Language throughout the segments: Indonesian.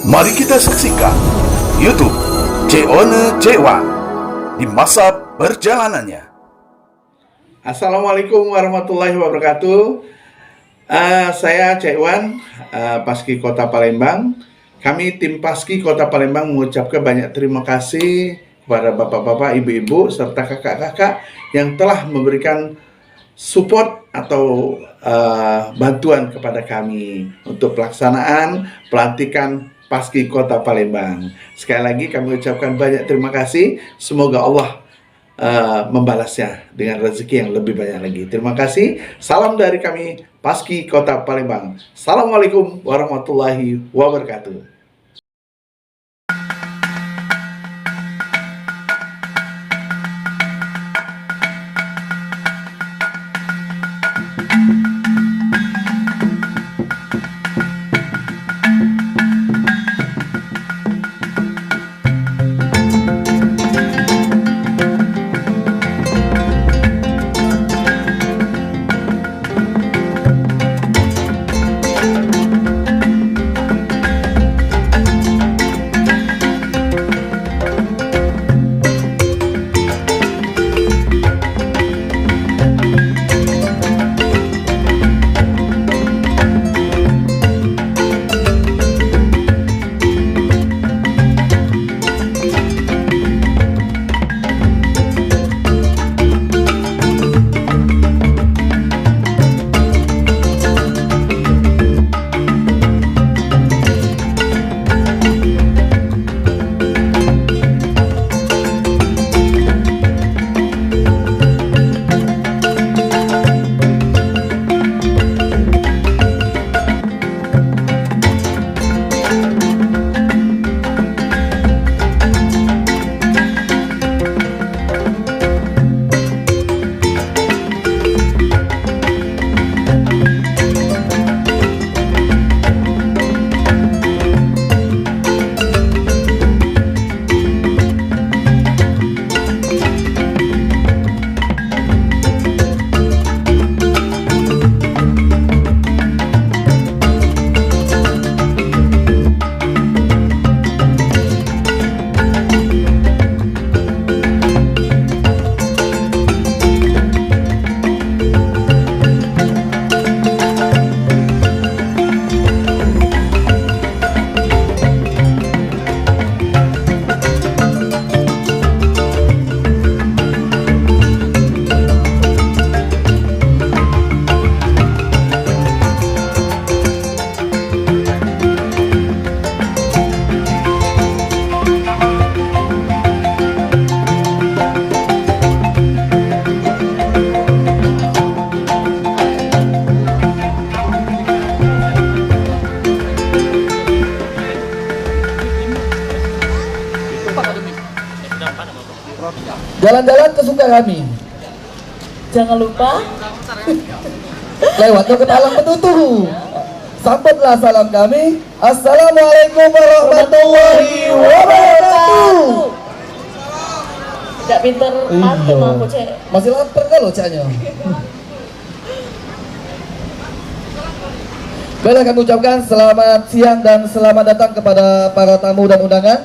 Mari kita saksikan YouTube Ceone Cewan di masa perjalanannya. Assalamualaikum warahmatullahi wabarakatuh. Saya Cewan, Paski Kota Palembang. Kami tim Paski Kota Palembang mengucapkan banyak terima kasih kepada bapak-bapak, ibu-ibu, serta kakak-kakak yang telah memberikan support atau bantuan kepada kami untuk pelaksanaan pelantikan Paski Kota Palembang. Sekali lagi kami ucapkan banyak terima kasih. Semoga Allah membalasnya dengan rezeki yang lebih banyak lagi. Terima kasih. Salam dari kami Paski Kota Palembang. Assalamualaikum warahmatullahi wabarakatuh. Jalan-jalan kesuka kami. Jangan lupa Lewat ke alam penutuh. Sambutlah salam kami. Assalamualaikum warahmatullahi wabarakatuh. tidak pinter mati Iya. mau aku cek. Masih lapar kalau caknya. Baiklah, kami ucapkan selamat siang dan selamat datang kepada para tamu dan undangan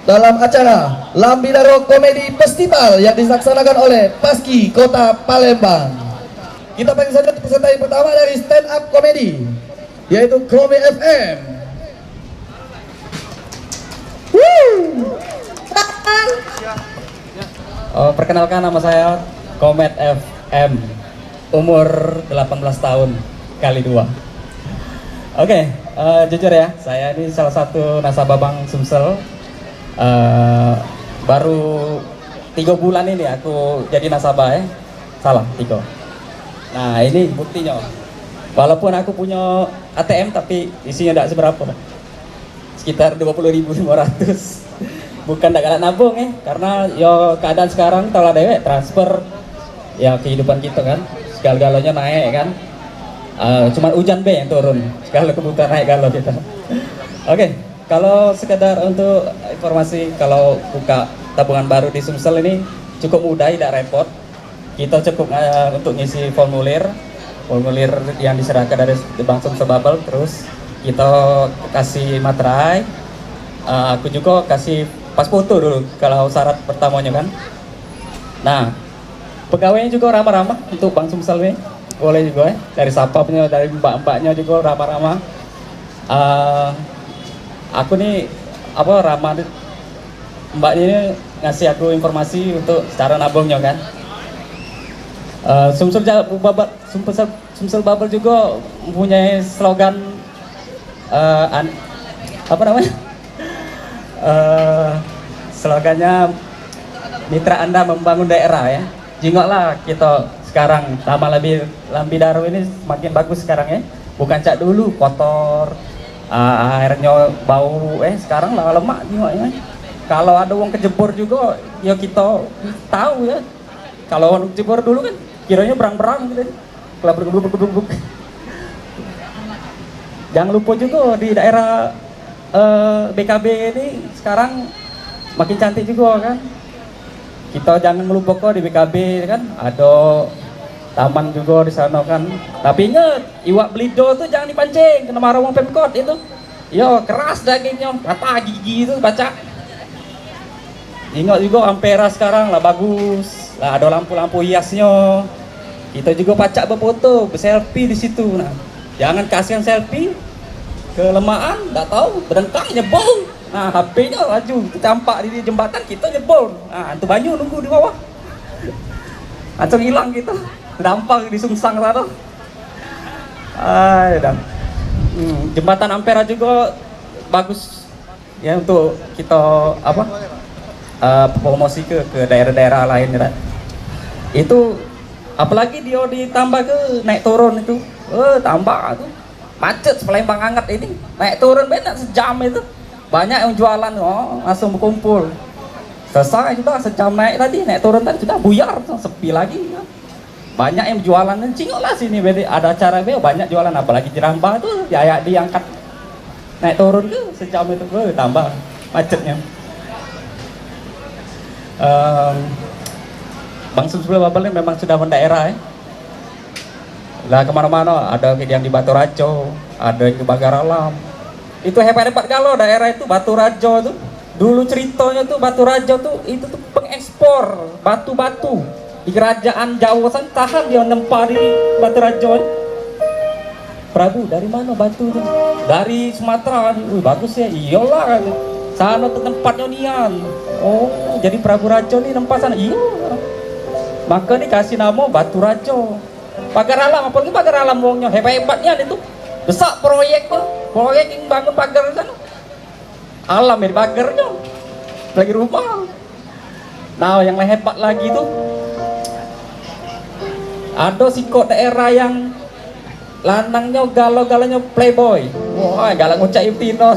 dalam acara Lambidaro Komedi Festival yang dilaksanakan oleh Paski Kota Palembang. Kita panggil saja peserta yang pertama dari stand up komedi, yaitu Komi FM. Perkenalkan, nama saya Komet FM, umur 18 tahun kali 2. Oke, jujur ya, saya ini salah satu nasabah Bank Sumsel. Baru 3 bulan ini aku jadi nasabah ya. Salah, 3. Nah, ini buktinya. Walaupun aku punya ATM tapi isinya tidak seberapa. Sekitar 20.500. Bukan tidak galak nabung ya, karena yo keadaan sekarang tahu dewek transfer ya, kehidupan kita kan segala-galanya naik kan. Cuman hujan be yang turun, segala kebutuhan naik kalau kita. Oke, kalau sekedar untuk informasi, kalau buka tabungan baru di Sumsel ini cukup mudah, tidak repot. Kita cukup untuk ngisi formulir yang diserahkan dari Bank Sumsel Bubble, terus kita kasih materai, aku juga kasih pas foto dulu kalau syarat pertamanya kan. Nah, pegawainya juga ramah-ramah untuk Bang Sumsel ini. Boleh juga dari sapapnya, dari mbak-mbaknya juga ramah-ramah. Aku nih ramah, mbak ini ngasih aku informasi untuk cara nabungnya kan. Sumsel Bubble juga mempunyai slogan slogannya mitra Anda membangun daerah ya. Jingoklah kita sekarang sama Lambidaro ini semakin bagus sekarang ya. Bukan cak dulu kotor, airnya bau, sekarang lah lemak jingoknya. Kalau ada uang kejebur juga ya kita tahu ya. Kalau uang kejebur dulu kan kiranya berang-berang gitu. Kalau bergebuk-gebuk. Jangan lupa juga di daerah BKB ini sekarang makin cantik juga kan. Kita jangan lupa kok di BKB kan ada taman juga di sana kan. Tapi ingat iwak belido tuh jangan dipancing, kena marah wong Pemkot itu. Yo keras dagingnya, patah gigi itu baca. Ingat juga Ampera sekarang lah bagus, lah ada lampu-lampu hiasnya. Kita juga pacak berfoto, berselfie di situ. Nah, jangan kasih yang selfie kelemahan, nggak tahu berdengkang nyebol. Nah, HP-nya laju campak di jembatan kita nyebol. Nah, antu banyu nunggu di bawah. Langsung hilang kita. Dampang di Sungsang sana. Dan jembatan Ampera juga bagus ya untuk kita promosi ke daerah-daerah lain ya. Itu apalagi dia ditambah ke naik turun itu. Tambah tuh. Macet Palembang hangat ini. Naik turun banyak sejam itu. Banyak yang jualan, langsung berkumpul. Selesai juga sejam naik turun tadi sudah buyar, sepi lagi. Banyak yang jualan, cingok lah sini, ada acara banyak jualan, apalagi jerambah tuh, ya diangkat naik turun tuh sejam itu, tambah macetnya. Bang Sumsel Bubble memang sudah mendaerah ya. Lah kemana-mana, ada yang di Batu Rajo, ada yang di Pagar Alam. Itu hebat-hebat kalau daerah itu Batu Rajo tuh. Dulu ceritanya tuh Batu Rajo tuh itu tuh pengekspor batu-batu di kerajaan Jawa san tahan dia nempa di Batu Rajo. Prabu dari mana batu tuh? Dari Sumatera. Bagus ya. Iyalah. Sana tuh tempatnya nian. Oh, jadi Prabu Rajo nih nempa sana. Iya. Maka dikasih nama Batu Rajo. Pagar Alam, apalagi Pagar Alam wongnya hebat-hebatnya itu. Besar proyeknya, proyek yang bangun pagar sana. Alam ya pagarnya, lagi rumah. Nah yang hebat lagi tuh, ada sikot daerah yang lanangnya galau-galanya playboy. Wah galang ngucap Tino.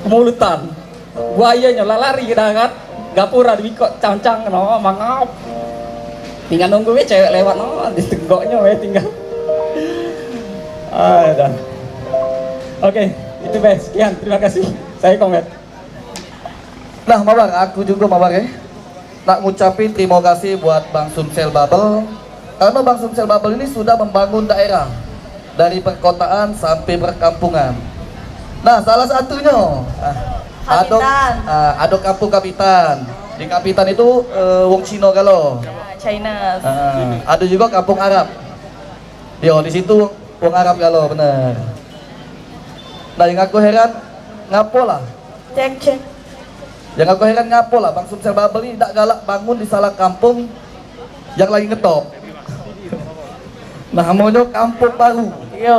Kemulutan, buayanya lari kita kan, gapura dibikot cang-cang, mangap. Tinggal nunggu cewek lewat, di tenggoknya tinggal. Oke, itu best. Sekian, terima kasih. Saya komen. Nah, Mawar, aku juga Mawar ya. Nak ngucapin terima kasih buat Bang Sumsel Bubble. Karena Bang Sumsel Bubble ini sudah membangun daerah dari perkotaan sampai perkampungan. Nah, salah satunya ada kampung Kapitan. Di Kapitan itu wong Cina kalau. China. Ada juga kampung Arab. Yo, di situ wong Arab kalau bener. Nah yang aku heran ngapo lah. Cek. Yang aku heran ngapo lah Bang Sumsel Bubble ini tidak galak bangun di salah kampung yang lagi ngetop. Nah namanya kampung baru. Iya.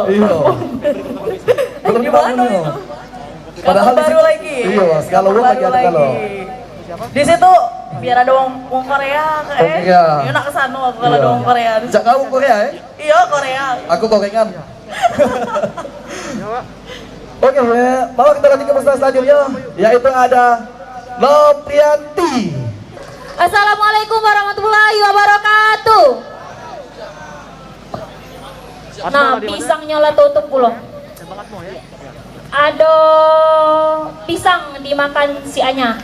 Belum dibangun itu. Padahal baru lagi. Iya, kalau lagi ada kalau. Di situ biar ada wong Korea Iya. nak kesana aku kalau ada wong Korea. Jak kau Korea ya? Iya Korea. Aku Korengan. Oke, bawa kita lanjut ke peserta selanjutnya, yaitu ada Noprianti. Assalamualaikum warahmatullahi wabarakatuh. Nah, pisangnya lah tutup pulau. Ada pisang dimakan si Anya.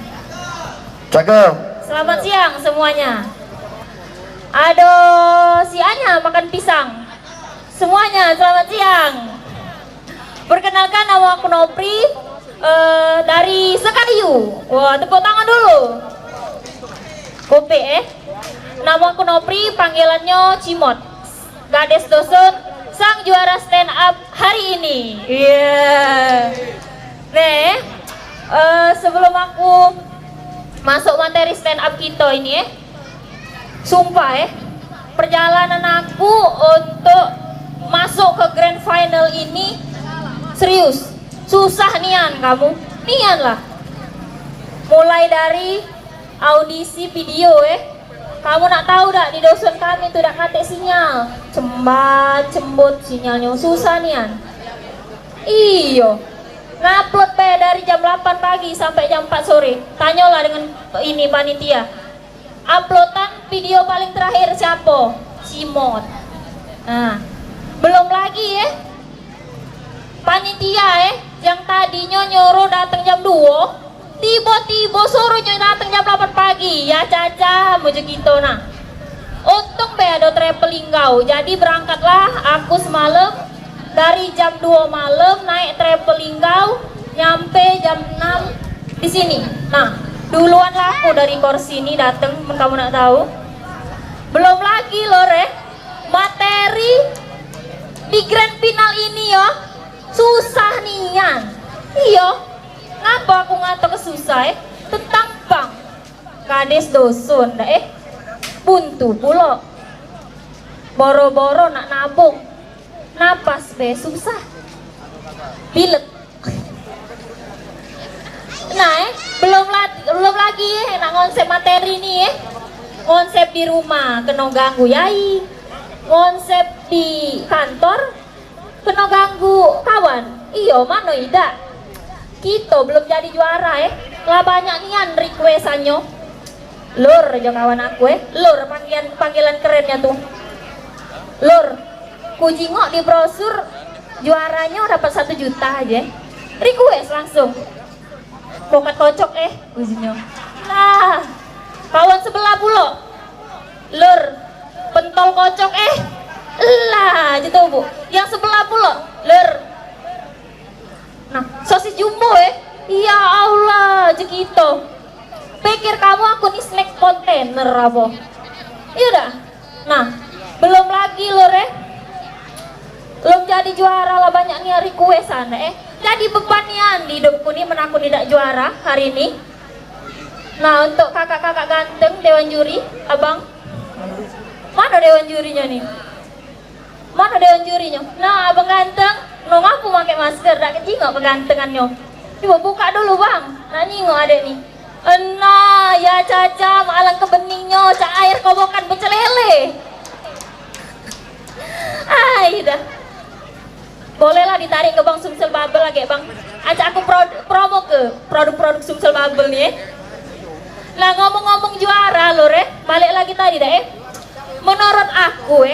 Cakep. Selamat siang semuanya. Ada si Anya makan pisang. Semuanya selamat siang. Perkenalkan, nama aku Nopri, dari Sekayu. Wah, tepuk tangan dulu. Kope Nama aku Nopri, panggilannya Cimot. Gadis Dosun, sang juara stand up hari ini. Iya. Nih, sebelum aku masuk materi stand up kita ini sumpah perjalanan aku untuk masuk ke grand final ini serius, susah nian kamu, nian lah. Mulai dari audisi video kamu nak tahu dak di dosen kami tuh dak kate sinyal, cembat cembut sinyalnya susah nian. Iyo, ngupload dari jam 8 pagi sampai jam 4 sore. Tanyalah dengan ini panitia. Uploadan video paling terakhir siapa? Cimot. Nah, belum lagi panitia yang tadinya nyuruh datang jam 2 tiba-tiba suruhnya datang jam 8 pagi. Ya caca mojo gitu. Nah, untung ada traveling kau. Jadi berangkatlah aku semalam dari jam 2 malam naik traveling kau nyampe jam 6 di sini. Nah, duluan lah aku dari kursi ini datang, kamu nak tahu. Belum lagi loh materi di grand final ini yo susah nian. Iyo, ngapa aku ngato kesusah tentang bang kades dosun buntu pulo boro-boro nak nabung napas be susah bilet. Nah belum lagi nak konsep materi ini konsep di rumah kena ganggu yai, konsep di kantor kena ganggu kawan. Iyo mano ida kita belum jadi juara lah banyak nian requestannya. Lur aja kawan aku lur panggilan kerennya tuh. Lur ku jingok di brosur juaranya dapat 1 juta aja. Request langsung. Bokat kocok kujinya. Nah, kawan sebelah pulo. Lur pentol kocok lah gitu Bu. Yang sebelah pulo. Lur. Nah, sosis jumbo ya Allah, jekito. Pikir kamu aku nih snack kontainer apa? Iya dah. Nah, belum lagi lho belum jadi juara lah banyak nih requestan Jadi beban nian di hidupku nih menakut tidak juara hari ini. Nah, untuk kakak-kakak ganteng dewan juri, abang. Mana dewan jurinya nih? Mana dewan jurinya? Nah, abang ganteng. Nong aku pakai masker, dak kecingok kegantengannya. Coba buka dulu bang, nah nyingok adek nih. Nah, ya caca, malang kebeningnya, cak air kobokan becelele. Dah. Bolehlah ditarik ke bang Sumsel Bubble lagi bang. Ajak aku promo ke produk-produk Sumsel Bubble nih. Nah ngomong-ngomong juara loh balik lagi tadi dah menurut aku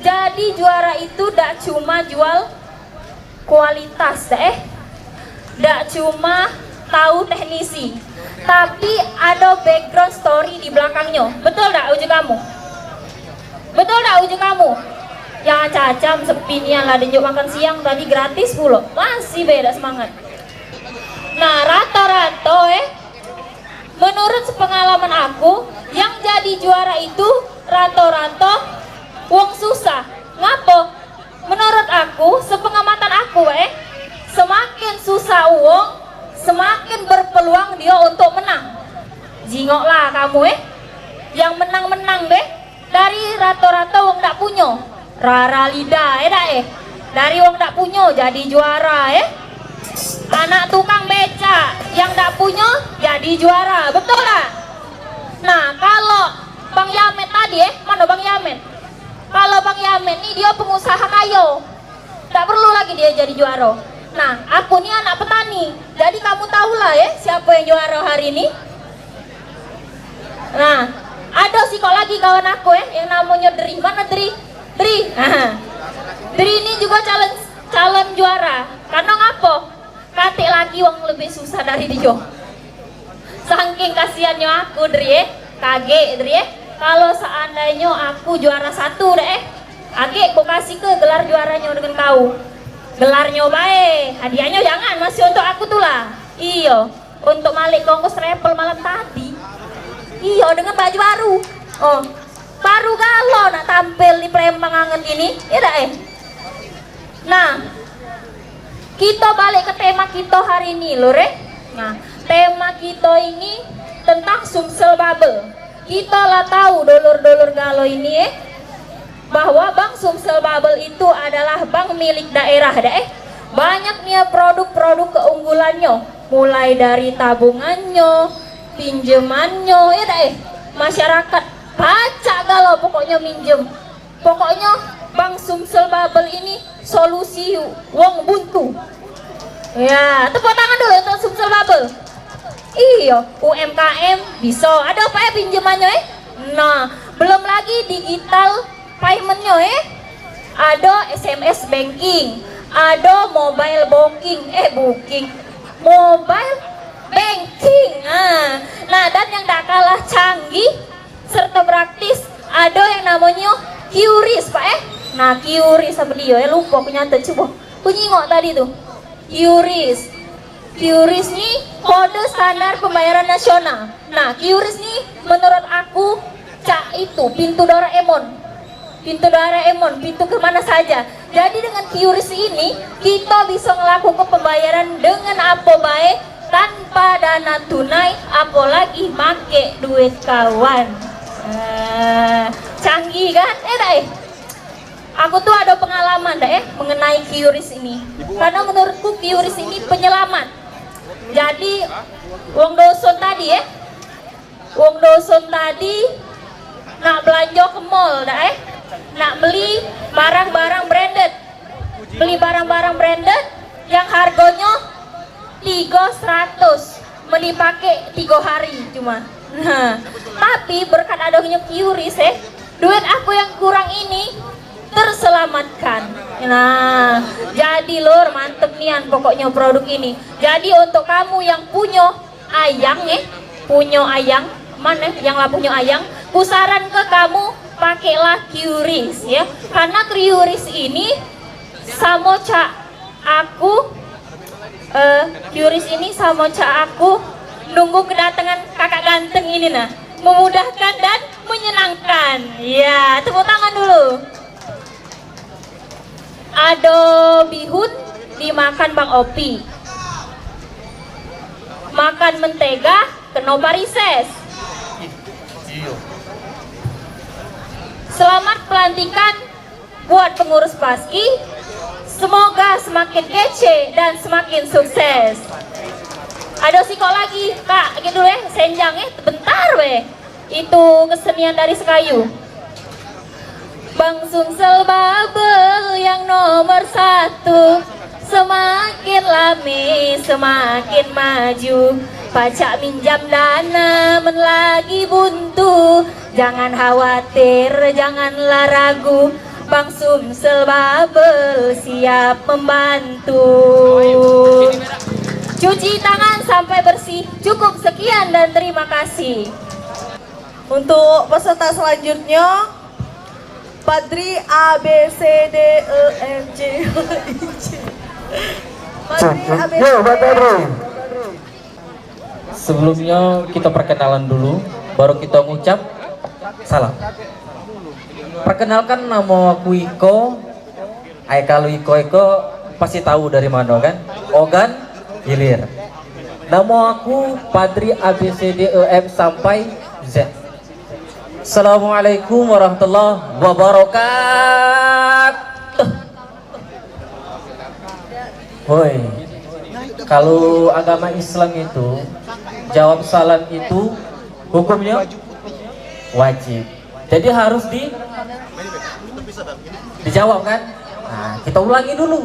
jadi juara itu dak cuma jual kualitas dak cuma tahu teknisi, tapi ada background story di belakangnya. Betul dak uji kamu? Betul dak uji kamu? Ya cacam sepinian lah dijuk makan siang tadi gratis pula. Masih beda semangat. Nah rata-rata menurut pengalaman aku yang jadi juara itu rata-rata wong susah. Ngapa? Menurut aku, sepengamatan aku semakin susah uang, semakin berpeluang dia untuk menang. Jingoklah kamu yang menang-menang dari rata-rata wong dak punya. Rara lidah dari wong dak punya jadi juara Anak tukang beca yang dak punya jadi juara, betul lah. Nah, kalau Bang Yamet tadi mana Bang Yamet? Kalau Bang Yamet nih dia pengusaha kayu, tak perlu lagi dia jadi juara. Nah, aku nih anak petani, jadi kamu tahulah siapa yang juara hari ini. Nah, ada sih kok lagi kawan aku yang namanya Dri. Mana Dri? Dri. Nah, Dri ini juga calon juara. Karena ngapa? Katik lagi wong lebih susah dari dia. Saking kasihannya aku Dri kage Dri kalau seandainya aku juara 1 age kok kasih ke gelar juaranya dengan kau. gelarnya bae, hadiahnya jangan masih untuk aku tuh lah. Iyo, untuk Malik Kongkos travel malam tadi. Iyo, dengan baju baru. Oh, baru galau nak tampil di Palembang anget ini, ya dah Nah, kita balik ke tema kita hari ini lho Nah, tema kita ini tentang Sumsel Bubble. Kita lah tahu dulur-dulur galau ini bahwa Bank Sumsel Bubble itu adalah bank milik daerah Banyak nih produk-produk keunggulannya, mulai dari tabungannya, pinjamannya, masyarakat baca galau pokoknya minjem. Pokoknya Bank Sumsel Bubble ini solusi wong buntu. Ya, tepuk tangan dulu untuk Sumsel Bubble. Iya, UMKM bisa. Ada apa pinjamannya Nah, belum lagi digital paymentnya Ada SMS banking, ada mobile booking, mobile banking. Nah, dan yang tak kalah canggih serta praktis ada yang namanya QRIS Pak Nah, QRIS apa dia lupa penyata coba. Kunyingok tadi tuh. QRIS nih kode standar pembayaran nasional. Nah, QRIS nih menurut aku itu pintu Doraemon. Pintu kemana saja. Jadi dengan QRIS ini kita bisa melakukan pembayaran dengan apa baik tanpa dana tunai, apalagi make duit kawan. Canggih kan? Aku tuh ada pengalaman mengenai QRIS ini. Karena menurutku QRIS ini penyelamat. Jadi wong doson tadi nak belanja ke mall nak beli barang-barang branded yang harganya 300 beli pakai 3 hari cuma. Tapi berkat adanya QRIS duit aku yang kurang ini terselamatkan. Nah, jadi lor mantep nian pokoknya produk ini. Jadi untuk kamu yang punya ayang mana yang lah punya ayang, kusaran ke kamu pakailah QRIS ya. Karena QRIS ini sama aku nunggu kedatangan kakak ganteng ini memudahkan dan menyenangkan. Ya, tepuk tangan dulu. Ada bihun dimakan Bang Opi, makan mentega kena parises. Selamat pelantikan buat pengurus Paski, semoga semakin kece dan semakin sukses. Ada sih kok lagi kak gitu senjang bentar itu kesenian dari Sekayu. Bank Sumsel Bubble yang nomor 1, semakin lami semakin maju. Pajak minjam dana lagi buntu, jangan khawatir janganlah ragu, Bank Sumsel Bubble siap membantu. Cuci tangan sampai bersih. Cukup sekian dan terima kasih. Untuk peserta selanjutnya Padri A B C D E F G I J. Padri A B C D. Sebelumnya kita perkenalan dulu, baru kita ngucap salam. Perkenalkan, nama aku Iko. Kalau Iko pasti tahu dari mana kan? Ogan Hilir. Nama aku Padri ABCDEF sampai Z. Assalamualaikum warahmatullahi wabarakatuh. Woi, kalau agama Islam itu jawab salam itu hukumnya wajib. Jadi harus dijawab kan? Nah, kita ulangi dulu.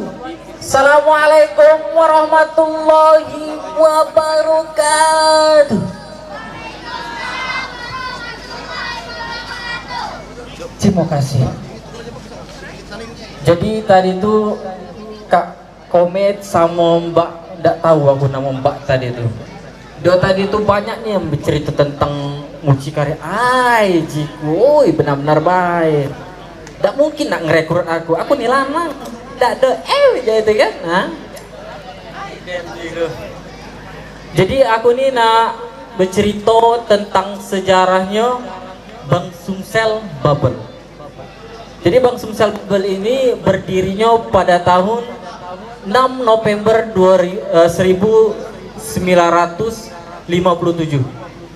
Assalamualaikum warahmatullahi wabarakatuh. Terima kasih. Jadi tadi itu Kak Komet sama Mbak, tidak tahu aku nama Mbak tadi itu. Dia tadi itu banyak nih yang bercerita tentang mucikari. Jiku, benar-benar baik. Tidak mungkin nak ngerekrut aku nih lama. ndak ada itu kan. Nah. Jadi aku nih nak bercerita tentang sejarahnya Bank Sumsel Bubble. Jadi Bank Sumsel Bubble ini berdirinya pada tahun 6 November 1957.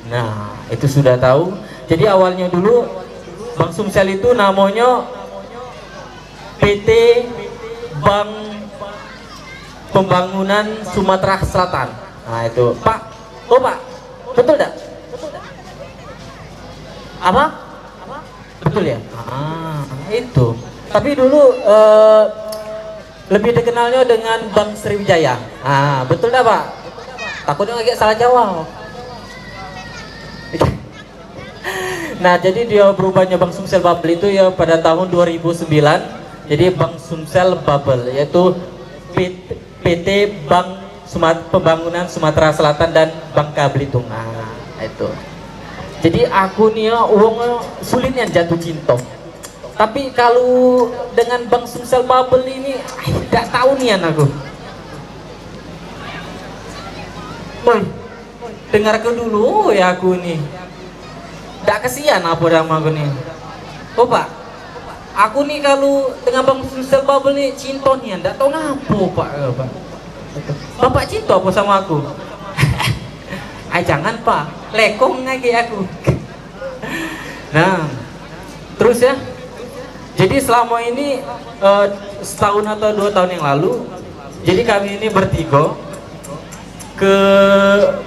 Nah, itu sudah tahu. Jadi awalnya dulu Bank Sumsel itu namanya PT Bank Pembangunan Sumatera Selatan. Nah, itu Pak. Oh Pak, betul tak? Apa? Betul ya? Itu. Tapi dulu lebih dikenalnya dengan Bank Sriwijaya. Betul dah Pak? Takutnya agak salah jawab. Nah, jadi dia berubahnya Bank Sumsel Bubble itu ya pada tahun 2009. Jadi Bank Sumsel Bubble yaitu PT Bank Pembangunan Sumatera Selatan dan Bangka Belitung. Nah, itu. Jadi aku nih ya uangnya sulitnya jatuh cinta. Tapi kalau dengan Bank Sumsel Bubble ini tidak tahu nih aku. Boy, dengar ke dulu ya aku nih. Tidak kesian apa nama aku nih. Oh Pak, aku nih kalau dengan Bank Sumsel Bubble nih cinta nih, tidak tahu ngapa Pak. Bapak cinta apa sama aku? Jangan Pak, lekong lagi aku. Nah, terus ya. Jadi selama ini setahun atau 2 tahun yang lalu, jadi kami ini bertiga ke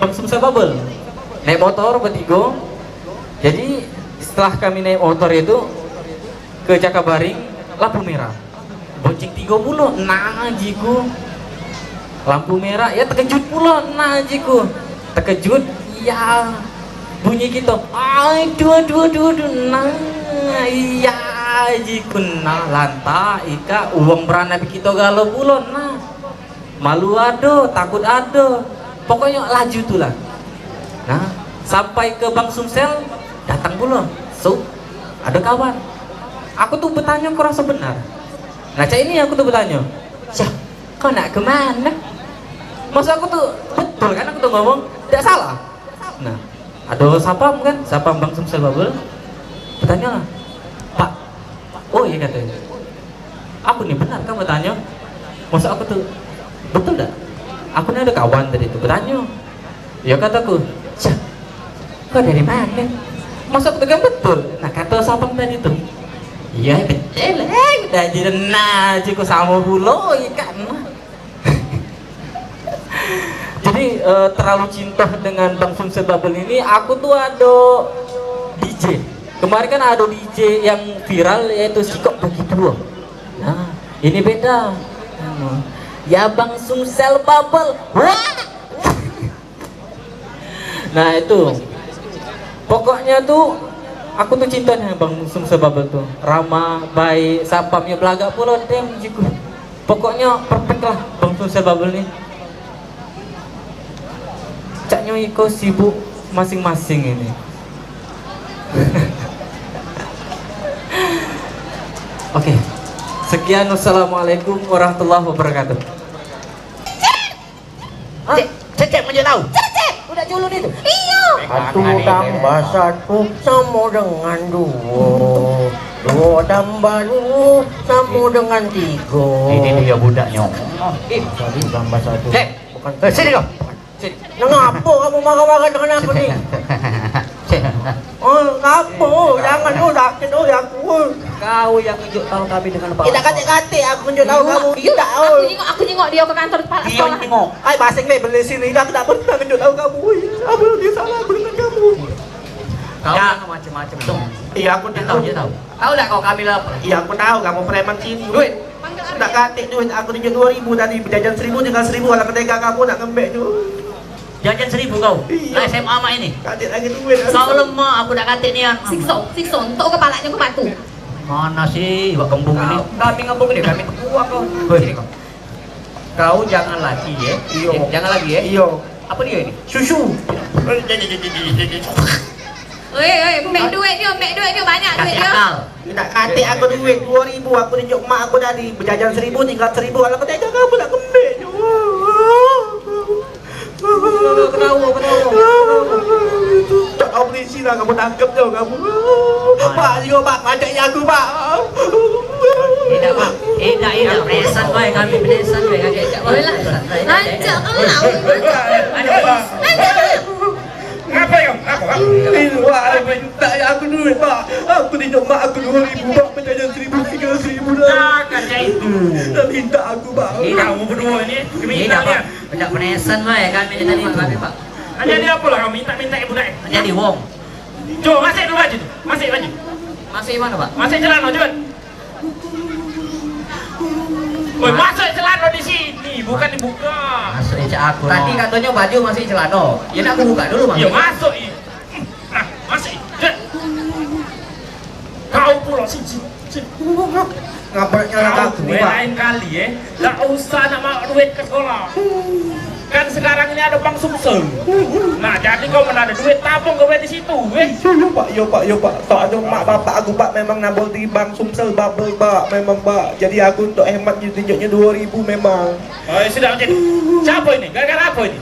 Bank Sumsel Bubble, naik motor bertiga. Jadi setelah kami naik motor itu ke Jakabaring, lampu merah, bonceng 3 puluh, nah jiku. Lampu merah, ya terkejut pula, nah jiku. Terkejut, ya bunyi kita, aduh, nah iya jiku, nah lantai ika uang beranak kita galau pula, nah malu ada, takut ada, pokoknya laju tuh lah. Nah sampai ke Bank Sumsel, datang pula, ada kawan. Aku tuh bertanya kau rasa benar. Nah cak ini aku tuh bertanya, Syah, kau nak kemana? Masa aku tuh betul kan, aku tuh ngomong tidak salah. Nah ada sapam kan, sapam Bank Sumsel Bubble, bertanya lah, Pak, oh iya katanya, aku nih benar kan bertanya. Masa aku tuh betul dah? Aku nih ada kawan tadi itu bertanya, ya kataku, Syah, kau dari mana? Masa aku tegang betul? Nah kata sapam tadi tuh, iya betul udah jadi nah jika sama bulo ikan. Jadi terlalu cinta dengan Bank Sumsel Bubble ini, aku tuh ada DJ. Kemarin kan ada DJ yang viral yaitu Sikok Bagi Dua. Nah ini beda. Ya Bank Sumsel Bubble. Wah! Nah itu. Pokoknya tuh aku tuh cinta dengan Bank Sumsel Bubble tuh. Ramah, baik, sapamnya belagak pula dem jiku. Pokoknya perfect lah Bank Sumsel Bubble nih. Caknya iko sibuk masing-masing ini. Oke. Sekian, wassalamualaikum warahmatullahi wabarakatuh. Cecep aja tahu. Cek, udah culun itu. Iya. 1 tambah 1 sama dengan 2. 2 tambah 2 sama dengan 3. Ini dia budaknya. Tadi tambah 1. Cek, Bukan sini kau. Ngapa kamu marah-marah dengan aku nih? Oh, ngapa? Jangan sakit aku. Kau yang tunjuk tahu kami dengan Pak. Kita kate-kate aku tunjuk tahu kamu. Tidak. Aku jengok dia ke kantor kepala Dia sekolah. tengok. Ai basing nih beli sini aku tak pernah tunjuk tahu kamu. Apa dia salah dengan kamu? Kau jangan macam-macam dong. Iya aku Dia tahu. tahu. Tahu tak kau kami lapar? Iya aku tahu kamu preman sini. Duit. Tak kate duit aku tunjuk 2.000 tadi jajan 1.000 tinggal 1.000 kalau ketika kamu nak ngembek tu. Jajan 1.000 kau. Iya. Nah SMA mak ini. Kate lagi duit. Kau lemah, aku dah katik ni kan. Sikso, untuk kepalanya ke batu. Mana sih, buat kembung ini? Kami ngabung ini, kami kuat kau. Sini kau. Kau jangan lagi ya. Iyo. Jangan lagi ya. Iyo. Apa dia ini? Susu. mek duit dia banyak duit Kasih dia. akal. Tak katik aku duit 2.000, aku tunjuk mak aku tadi berjajan 1.000 tinggal 1.000. Kalau kata kamu nak kembali. Ketawa. Tak kau polisi lah, kamu tangkap je kamu. Pak juga pak, ajak aku pak. Tidak pak. Tidak. Penesan baik kami penesan baik. Boleh lah. Lanjut kau lah. Apa yang? Apa? Ini wah, tak ya aku duit pak. Aku tunjuk mak aku 2.000 pak, berjajan 1.000 tinggal 1.000 dah. Kacau itu. Dah minta aku pak. Kamu berdua ini Tidak kriminalnya. pak. Tidak penesan baik kami tadi pak. Jadi apa lah kamu minta ibu dah? Jadi wong. Coba masih dulu baju tu. Masih baju. Masih mana pak? Masih celana cepat. Woi, masuk celana di sini, bukan dibuka. Masuk aja aku. Tadi katanya baju masih celana. Ya nak aku buka dulu Bang. Ya masuk ini. Nah, masuk. Cepat. Kau pula sini. Ngapain Kau lain kali tak usah nak mau duit ke sekolah. Kan sekarang ini ada bank Sumsel. Nah, jadi kau mana ada duit tabung kau di situ, Yo pak. Tak ada mak bapak aku pak memang nabung di bank Sumsel bubble pak, memang pak. Jadi aku untuk hemat tunjuknya 2.000 memang. Oh, sudah macam. Siapa ini? Gara-gara apa ini?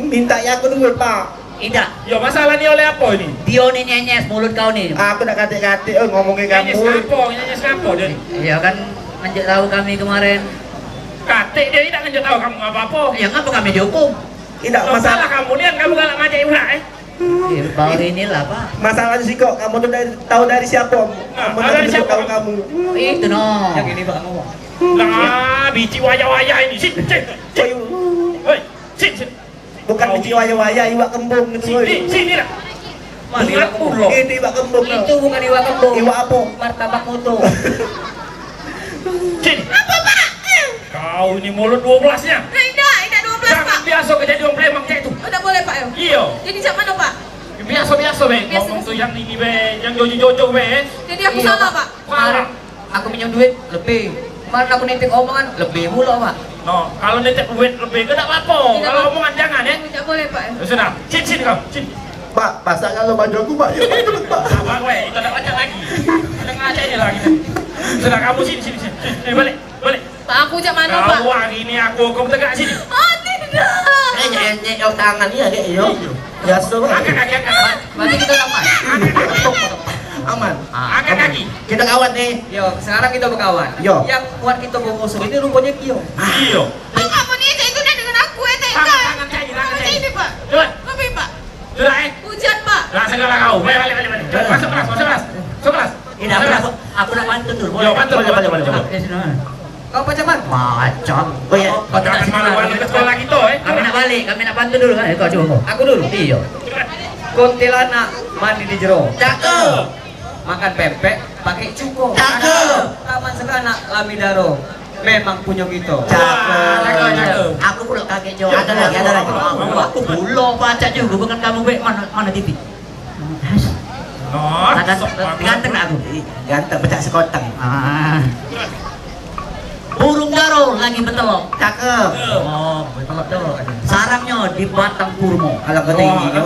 Minta ya aku duit pak. Tidak. Yo, masalah ni oleh apa ini? Dio ni nyenyes mulut kau ni. Aku nak katik-katik ngomongin Nyanyi kamu. siapa dia ni? Ya kan menjak tahu kami kemarin. Katik dia tidak ngejut tahu kamu apa-apa. Ya ngapa kami dihukum? Tidak Masalah masalah. kamu ni kan kamu galak ngajak iburak Ya, baru inilah pak. Masalahnya sih kok kamu tuh tahu dari siapa? Kamu tahu dari siapa? tahu kamu. Itu no. Yang ini Pak ngomong. Lah, biji wayah-wayah ini. Sit. Hoi, sit. Bukan biji waya-waya, iwak kembung gitu. Sini lah. Mana Bunga iwak pulau. Ini iwak kembung. Itu bukan iwak kembung. Iwak apa? Martabak moto. Sini. Apa, Pak? Kau ini mulut 12-nya. Tidak 12 Jangan Pak. biasa kejadian preman kayak itu. Oh, tak boleh Pak. Iya. Jadi macam mana Pak? Biasa be. Ngomong tuh yang ini be, yang jojo be. Jadi aku salah Pak. Salah. Aku minjem duit lebih. Kemarin aku nitip omongan lebih mulu Pak. No, kalau nitip duit lebih ke tak apa-apa. Tidak, Kalau Pak. omongan jangan ya. Tidak boleh Pak. Sudah. Sini kau. Sini. Pak, pasang kalau baju aku pak. Ya pak. Apa gue? Itu tak baca lagi. Kita ngaca ini lagi. Sudah kamu sini. Balik. Pak aku macam mana Pak? Kau hari ini aku hukum tegak sini. Oh tidak. Nyek tangan ya dek yo. Biasa Angkat kaki. Berarti kita aman. aman. Angkat kaki. Kita kawan nih. Yo, sekarang kita berkawan. Yo. Yang buat kita bermusuh ini rupanya Kio. Iya. Kamu ni itu dah dengan aku Tangan saya. Macam ini Pak. Coba. Tapi Pak. Sudah Hujan Pak. Lah segala kau. Balik. Masuk kelas. Tidak aku nak bantu dulu. Yo, bantu. Kau macam mana? Macam. Oh ya. Kau tak semalam balik ke sekolah kita Kami nak balik, kami nak bantu dulu kan? Kau coba. Aku dulu. Iya. Kuntilanak mandi di jero. Cakep. Makan pempek pakai cuko. Cakep. Taman sekanak Lamidaro. Memang punya kita. Cakep. Aku pula kaget jawab. Ada lagi. Aku belum baca juga bukan kamu be mana TV. No. Ganteng aku. Ganteng pecah sekoteng. Ah. Burung daro lagi betelok. Cakep. Oh, betelok tuh. Sarangnya di batang kurma. Kalau ketingginya.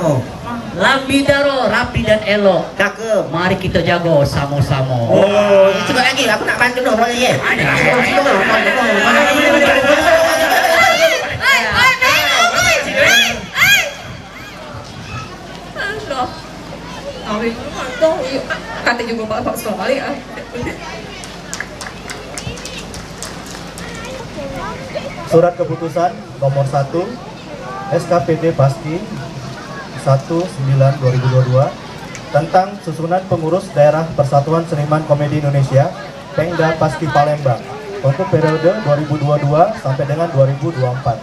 Lambi daro rapi dan elok. Cakep. Mari kita jago sama-sama. Oh, coba lagi. Aku nak bantu dong, boleh ya? Kata juga Bapak sekali ah. Surat keputusan nomor 1 SKPD Paski 19/2022 tentang susunan pengurus daerah Persatuan Seniman Komedi Indonesia Pengda Paski Palembang untuk periode 2022 sampai dengan 2024.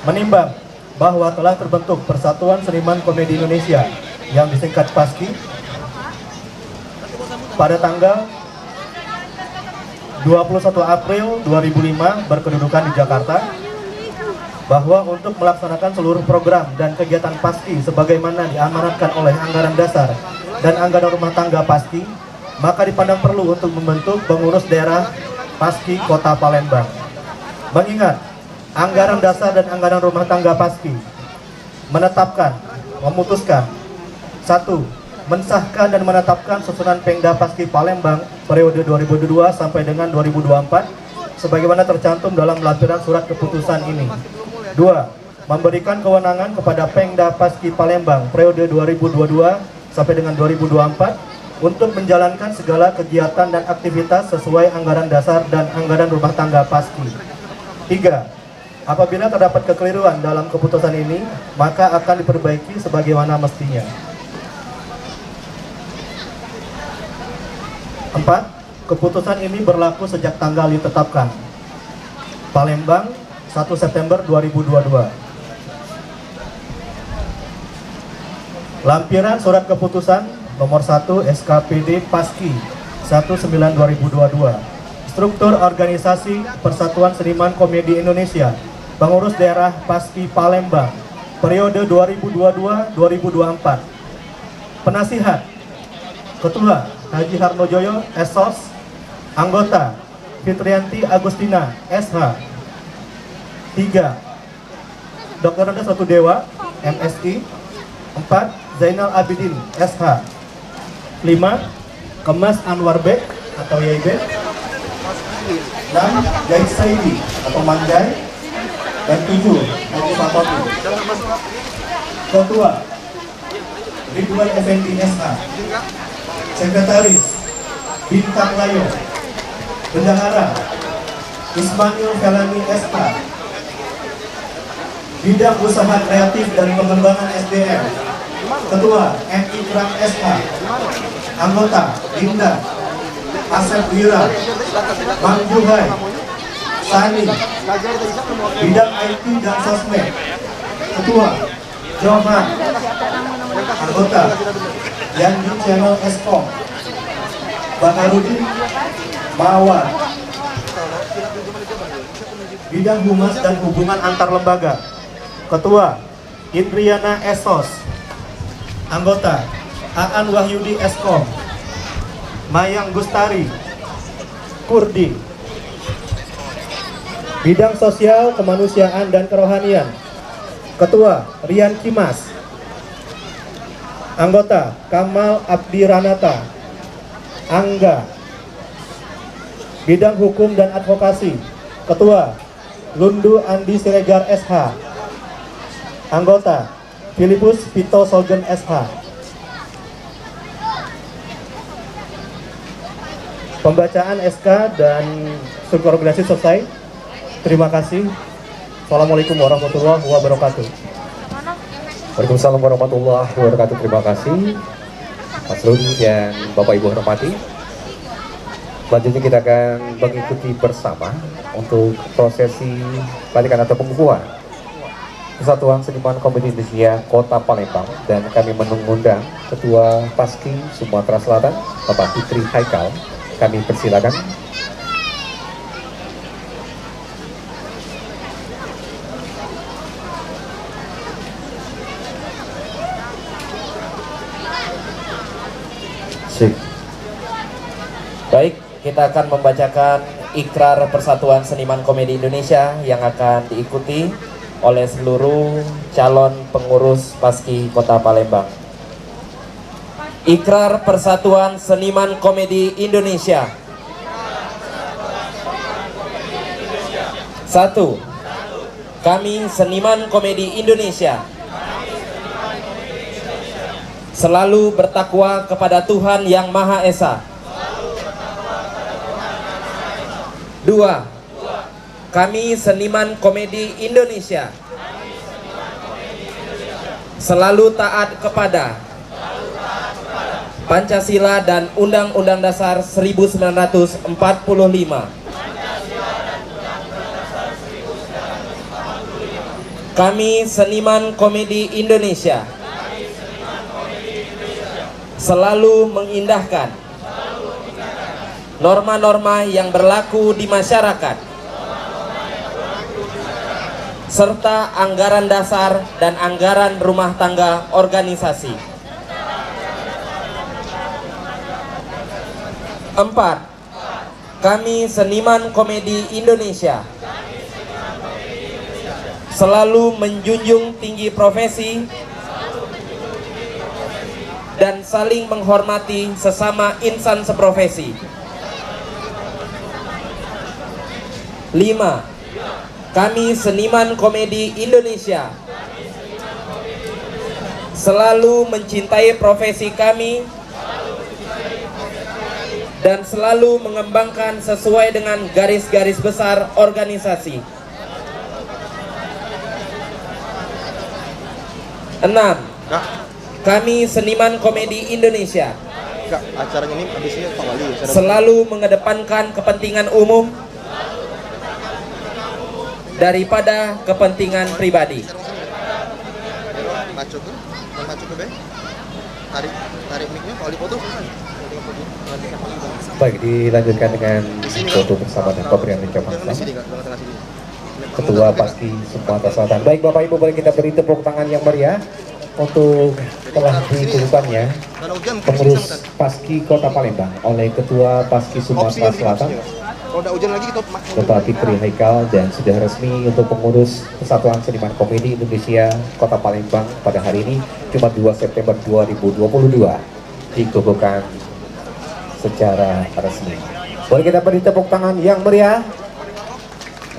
Menimbang bahwa telah terbentuk Persatuan Seniman Komedi Indonesia yang disingkat Paski pada tanggal 21 April 2005 berkedudukan di Jakarta, bahwa untuk melaksanakan seluruh program dan kegiatan Paski sebagaimana diamanatkan oleh anggaran dasar dan anggaran rumah tangga Paski, maka dipandang perlu untuk membentuk pengurus daerah Paski Kota Palembang. Mengingat anggaran dasar dan anggaran rumah tangga Paski memutuskan 1. mensahkan dan menetapkan susunan Pengda Paski Palembang periode 2022 sampai dengan 2024 sebagaimana tercantum dalam lampiran surat keputusan ini. 2. Memberikan kewenangan kepada Pengda Paski Palembang periode 2022 sampai dengan 2024 untuk menjalankan segala kegiatan dan aktivitas sesuai anggaran dasar dan anggaran rumah tangga Paski. 3. Apabila terdapat kekeliruan dalam keputusan ini, maka akan diperbaiki sebagaimana mestinya. 4. Keputusan ini berlaku sejak tanggal ditetapkan. Palembang, 1 September 2022. Lampiran surat keputusan nomor 1 SKPD Paski 19/2022. Struktur organisasi Persatuan Seniman Komedi Indonesia, pengurus daerah Paski Palembang, periode 2022-2024. Penasihat, Ketua Haji Harnojoyo Esos, anggota Fitrianti Agustina SH. 3. Dr. Randa Satu Dewa MSI. 4. Zainal Abidin SH. 5. Kemas Anwar Bek atau YB. 6. Jai Saidi atau Manjai. Dan 7. Haji Fatoni. Ketua Ridwan Effendi SH. Sekretaris Bintang Layo. Bendahara Ismail Felani SH. Bidang Usaha Kreatif dan Pengembangan SDM, Ketua M. Ikram SH. Anggota Linda Asep Wira, Mang Juhai Sani. Bidang IT dan Sosmed, Ketua Johan. Anggota Yandi Channel Eskom, Baharudin Mawar. Bidang Humas dan Hubungan Antar Lembaga, Ketua Indriana Esos. Anggota Aan Wahyudi Eskom, Mayang Gustari Kurdi. Bidang Sosial, Kemanusiaan dan Kerohanian, Ketua Rian Kimas. Anggota Kamal Abdi Ranata Angga. Bidang Hukum dan Advokasi, Ketua Lundu Andi Siregar SH. Anggota Filipus Vito Sogen SH. Pembacaan SK dan struktur organisasi selesai. Terima kasih. Assalamualaikum warahmatullahi wabarakatuh. Waalaikumsalam warahmatullahi wabarakatuh. Terima kasih Mas Rudi dan Bapak Ibu hormati. Selanjutnya kita akan mengikuti bersama untuk prosesi pelantikan atau pengukuhan Persatuan Seniman Komedi Indonesia Kota Palembang, dan kami mengundang Ketua Paski Sumatera Selatan Bapak Fitri Haikal. Kami persilakan. Baik, kita akan membacakan Ikrar Persatuan Seniman Komedi Indonesia yang akan diikuti oleh seluruh calon pengurus Paski Kota Palembang. Ikrar Persatuan Seniman Komedi Indonesia. 1. Kami Seniman Komedi Indonesia selalu bertakwa kepada Tuhan Yang Maha Esa. 2. Kami Seniman Komedi Indonesia selalu taat kepada Pancasila dan Undang-Undang Dasar 1945. Kami Seniman Komedi Indonesia selalu mengindahkan norma-norma yang berlaku di masyarakat serta anggaran dasar dan anggaran rumah tangga organisasi. 4. Kami Seniman Komedi Indonesia selalu menjunjung tinggi profesi dan saling menghormati sesama insan seprofesi. 5. Kami seniman komedi Indonesia selalu mencintai profesi kami dan selalu mengembangkan sesuai dengan garis-garis besar organisasi. 6. Kami seniman komedi Indonesia acaranya ini habisnya Pak Wali selalu mengedepankan kepentingan umum daripada kepentingan pribadi. Tarik mic-nya Pak Wali foto. Baik, dilanjutkan dengan foto bersama dan pemberian ucapan selamat. Ketua Paski Sumatera Selatan. Baik Bapak Ibu, boleh kita beri tepuk tangan yang meriah untuk telah dikukuhkannya pengurus Paski Kota Palembang oleh Ketua Paski Sumatera Selatan Bapak Fikri Haikal, dan sudah resmi untuk pengurus Persatuan Seniman Komedi Indonesia Kota Palembang pada hari ini Jumat 2 September 2022 dikukuhkan secara resmi. Boleh kita beri tepuk tangan yang meriah.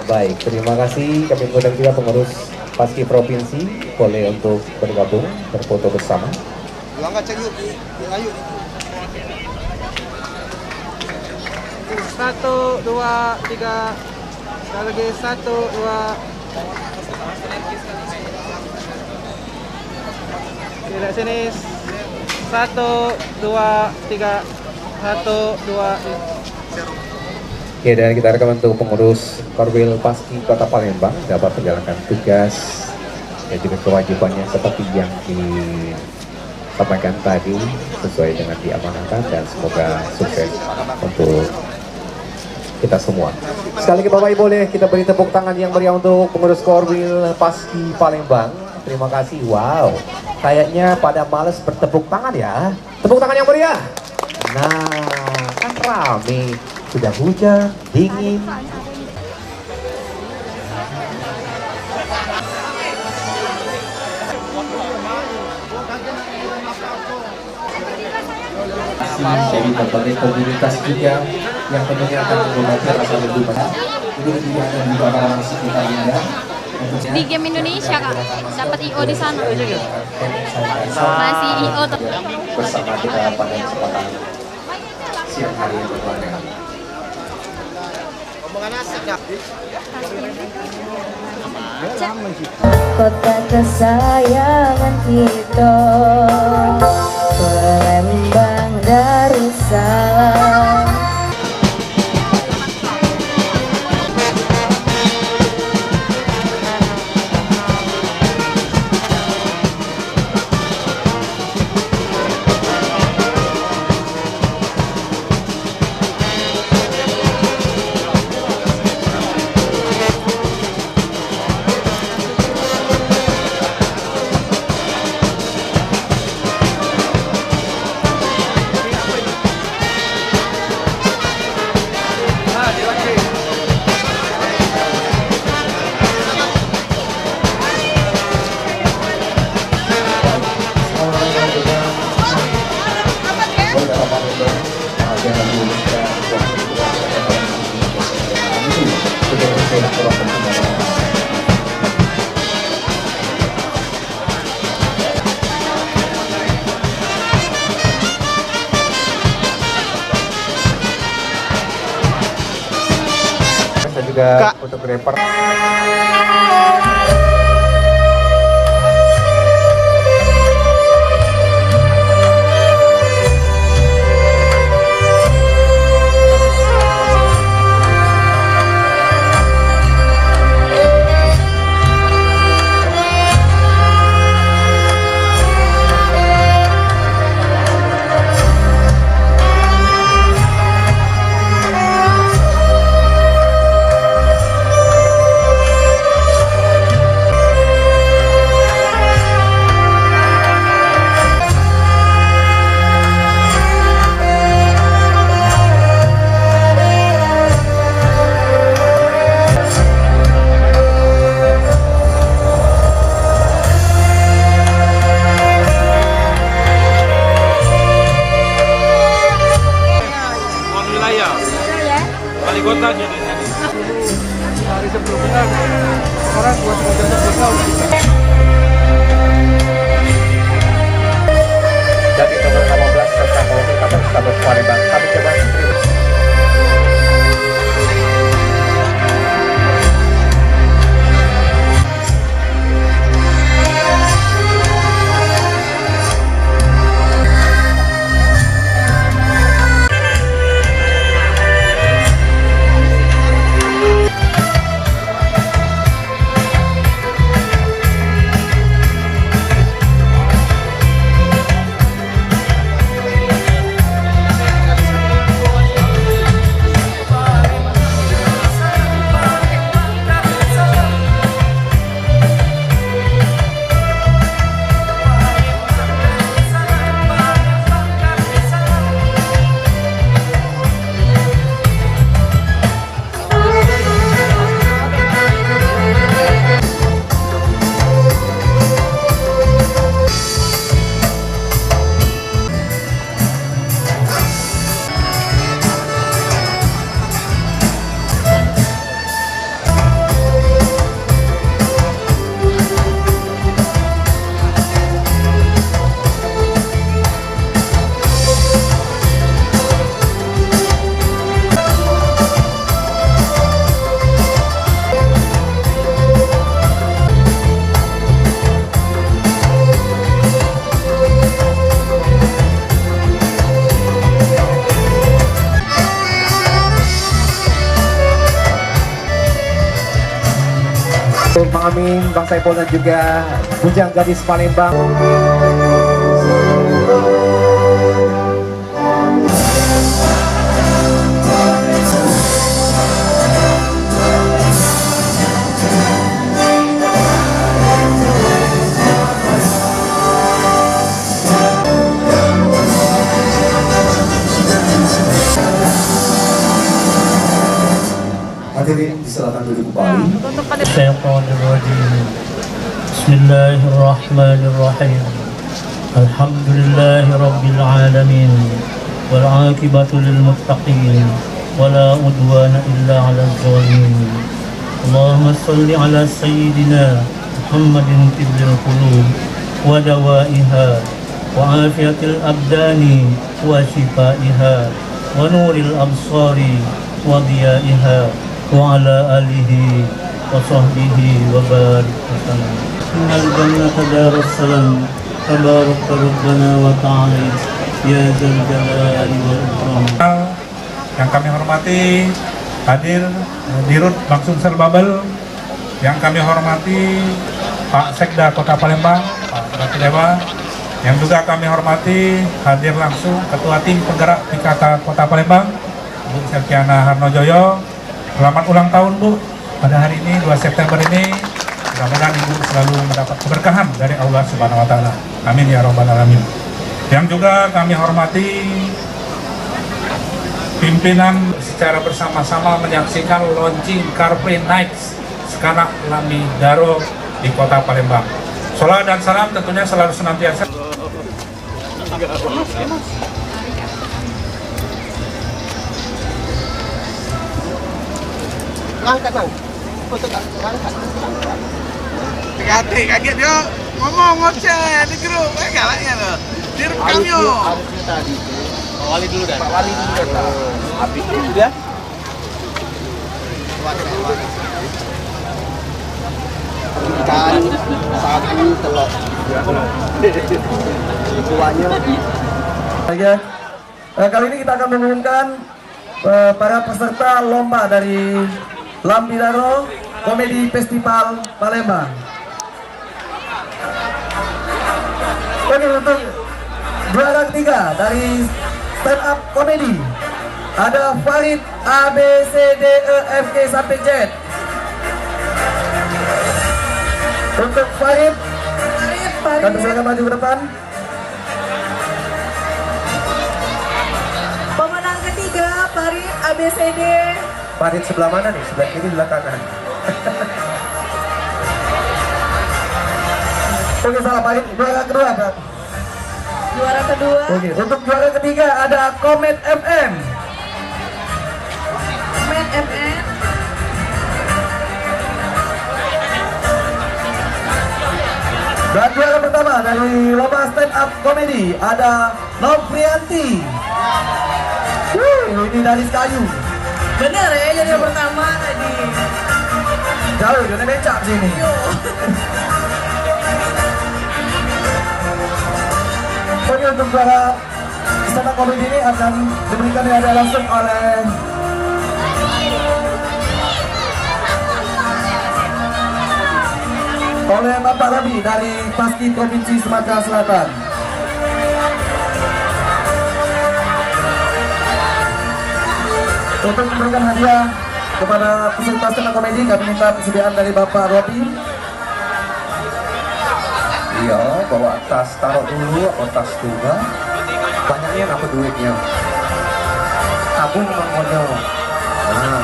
Baik, terima kasih. Kami mengundang juga pengurus Paski Provinsi boleh untuk bergabung berfoto bersama. Cek yuk, ayo. 1, 2, 3. Sekali lagi 1, 2. Tidak sini. 1, 2, 3. 1, 2. Ya, dan kita rekam untuk pengurus Korwil Paski Kota Palembang dapat menjalankan tugas dan juga kewajibannya seperti yang disampaikan tadi sesuai dengan diamanahkan, dan semoga sukses untuk kita semua. Sekali lagi Bapak Ibu, boleh kita beri tepuk tangan yang meriah untuk pengurus Korwil Paski Palembang. Terima kasih. Wow, kayaknya pada males bertepuk tangan ya. Tepuk tangan yang meriah. Nah, kan rame. Sudah hujan, dingin. Dari berbagai komunitas juga yang tentunya akan mengobati rasa rindu pada diri dan juga orang sekitarnya. Di game Indonesia Kak, dapat IO di sana. Masih IO bersama kita pada kesempatan siang hari yang berbahagia. Kota kesayangan kita, Palembang Darussalam. Dan juga untuk rapper. Bang Amin, Bang Saipul dan juga Bujang Gadis Palembang. Hadirin silakan duduk kembali. Syaitanirrajim. Bismillahirrahmanirrahim. Alhamdulillahi rabbil alamin. Wal 'aqibatu lil muttaqin. Wala udwana illa 'alal zalimin. Allahumma shalli 'ala sayyidina Muhammadin tibbil qulub wa dawaiha wa afiyatil abdani wa shifaiha wa nuril absari wa diyaiha wa ala alihi wa sahbihi wa barik wasallam. Innal jannata darussalam tabarak rabbana wa ta'ala ya dzal jalali wal ikram. Yang kami hormati hadir Dirut Bank Sumsel Babel, yang kami hormati Pak Sekda Kota Palembang, Pak Rati Dewa, yang juga kami hormati hadir langsung Ketua Tim Penggerak Pikata Kota Palembang, Bu Selkiana Harnojoyo. Selamat ulang tahun Bu, pada hari ini 2 September ini. Mudah-mudahan Ibu selalu mendapat keberkahan dari Allah Subhanahu wa Ta'ala. Amin ya Rabbal Alamin. Yang juga kami hormati pimpinan secara bersama-sama menyaksikan launching Car Free Nights Sekanak Lami Daro di Kota Palembang. Sholawat dan salam tentunya selalu senantiasa. Angkat bang, foto kak, angkat. Kaget dia ngomong ngoceh di grup, galaknya loh. Direkam yo. Harusnya tadi. Pak Wali dulu dah. Pak Wali dulu dah. Habis itu dia. Ikan sapi telur. Tuanya. Aja. Kali ini kita akan mengumumkan para peserta lomba dari Lambidaro Komedi Festival Palembang. Oke, untuk juara ketiga dari stand up komedi ada Farid A B C D E F G sampai Z. Untuk Farid, kami silakan maju ke depan. Pemenang ketiga Farid ABCD. Farid sebelah mana nih? Sebelah kiri, sebelah kanan. Oke, salah Farid. Juara kedua, Pak. Juara kedua. Oke, untuk juara ketiga ada Komet FM. Komet FM. Dan juara pertama dari lomba stand up komedi ada Novrianti. Ini dari kayu. Bener ya, jadi yang pertama tadi. Jauh, dia becak sini. Oke, untuk juara stand up komedi ini akan diberikan hadiah langsung oleh Bapak Rabi dari Paski Provinsi Sumatera Selatan. Untuk memberikan hadiah kepada peserta stand up komedi, kami minta persediaan dari Bapak Robi. Iya, bawa tas, taruh dulu atau tas juga. Banyaknya apa duitnya? Tabung mengkono. Nah.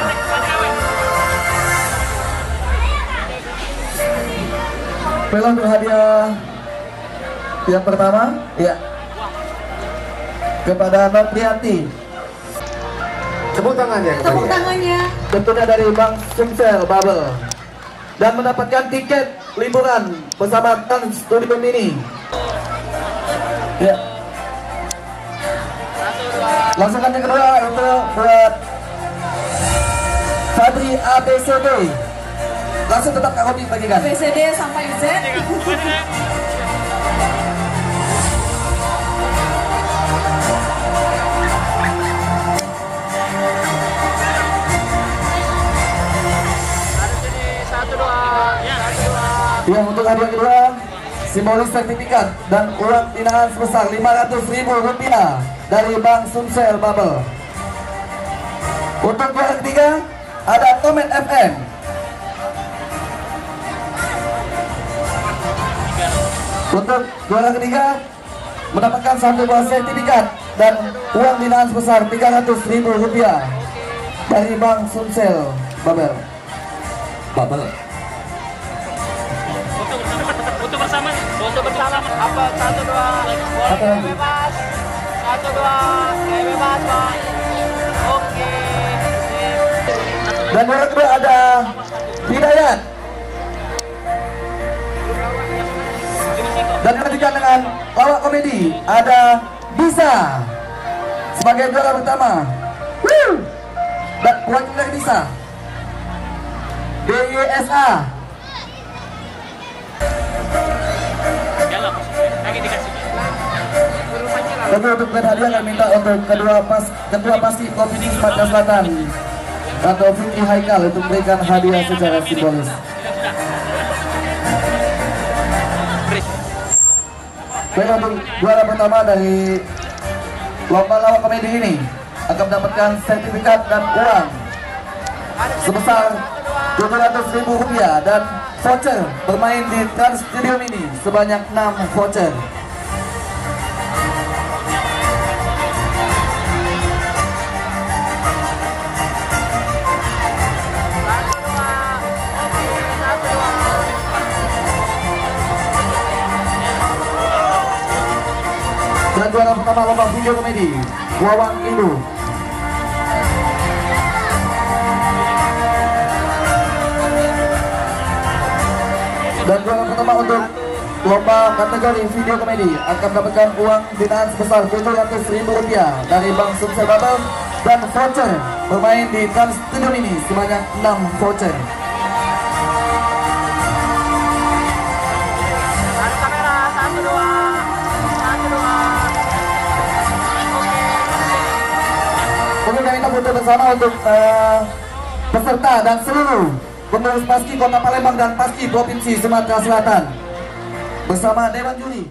Belum untuk hadiah yang pertama, ya, kepada Novrianti. Tepuk tangannya. Tepuk tangannya. Tentunya dari Bank Sumsel Babel. Dan mendapatkan tiket liburan bersama Trans Studio Mini. Ya. Langsung yang kedua untuk buat Fadri ABCD. Langsung tetap Kak Robi bagikan. ABCD sampai Z. Satu dua. Yang untuk hadiah kedua, simbolis sertifikat dan uang binaan sebesar Rp500.000 dari Bank Sumsel Bubble. Untuk juara ketiga ada Tomet FM. Untuk juara ketiga mendapatkan satu buah sertifikat dan uang binaan sebesar Rp300.000 dari Bank Sumsel Bubble. Foto bersama apa 1 2 boleh bebas 1 2 bebas Pak. Oke. Dan juara kedua ada Hidayat. Dan yang ketiga dengan lawak komedi ada Bisa sebagai juara pertama. Dan wakilnya Bisa DYSA. Tapi untuk hadiah kami minta untuk ketua pasti Provinsi Sumatera Selatan atau Fikri Haikal untuk memberikan hadiah secara simbolis. Baik, untuk juara pertama dari lomba lawak komedi ini akan mendapatkan sertifikat dan uang sebesar Rp700.000 dan voucher bermain di Trans Studio Mini sebanyak 6 voucher. Dan juara pertama lomba video komedi Wawang Indo. Dan juara pertama untuk lomba kategori video komedi akan mendapatkan uang binaan sebesar Rp700.000 dari Bank Sumsel Bubble dan voucher bermain di Trans Studio Mini sebanyak 6 voucher. Mungkin kami minta foto bersama untuk peserta dan seluruh pengurus Paski Kota Palembang dan Paski Provinsi Sumatera Selatan bersama Dewan Juri.